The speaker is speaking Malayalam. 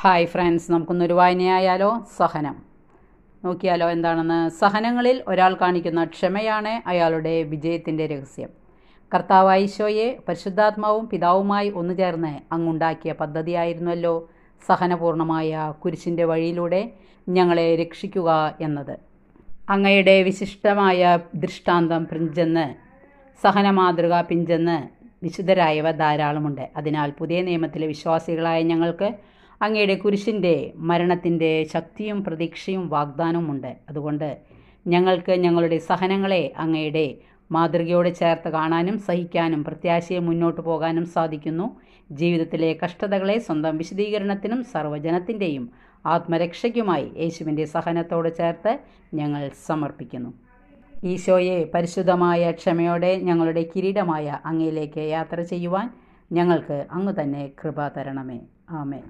Hi friends, നമുക്കൊന്നൊരു വായനയായാലോ? സഹനം നോക്കിയാലോ എന്താണെന്ന്. സഹനങ്ങളിൽ ഒരാൾ കാണിക്കുന്ന ക്ഷമയാണ് അയാളുടെ വിജയത്തിൻ്റെ രഹസ്യം. കർത്താവായ ഈശോയെ പരിശുദ്ധാത്മാവും പിതാവുമായി ഒന്നുചേർന്ന് അങ്ങുണ്ടാക്കിയ പദ്ധതിയായിരുന്നല്ലോ സഹനപൂർണമായ കുരിശിൻ്റെ വഴിയിലൂടെ ഞങ്ങളെ രക്ഷിക്കുക എന്നത്. അങ്ങയുടെ വിശിഷ്ടമായ ദൃഷ്ടാന്തം പിഞ്ചെന്ന്, സഹനമാതൃക പിഞ്ചെന്ന് വിശുദ്ധരായവ ധാരാളമുണ്ട്. അതിനാൽ പുതിയ നിയമത്തിലെ വിശ്വാസികളായ ഞങ്ങൾക്ക് അങ്ങയുടെ കുരിശിൻ്റെ മരണത്തിൻ്റെ ശക്തിയും പ്രതീക്ഷയും വാഗ്ദാനവുമുണ്ട്. അതുകൊണ്ട് ഞങ്ങൾക്ക് ഞങ്ങളുടെ സഹനങ്ങളെ അങ്ങയുടെ മാതൃകയോട് ചേർത്ത് കാണാനും സഹിക്കാനും പ്രത്യാശയെ മുന്നോട്ട് പോകാനും സാധിക്കുന്നു. ജീവിതത്തിലെ കഷ്ടതകളെ സ്വന്തം വിശദീകരണത്തിനും സർവ്വജനത്തിൻ്റെയും ആത്മരക്ഷയ്ക്കുമായി യേശുവിൻ്റെ സഹനത്തോട് ചേർത്ത് ഞങ്ങൾ സമർപ്പിക്കുന്നു. ഈശോയെ, പരിശുദ്ധമായ ക്ഷമയോടെ ഞങ്ങളുടെ കിരീടമായ അങ്ങയിലേക്ക് യാത്ര ചെയ്യുവാൻ ഞങ്ങൾക്ക് അങ്ങ് തന്നെ കൃപ തരണമേ. ആമേൻ.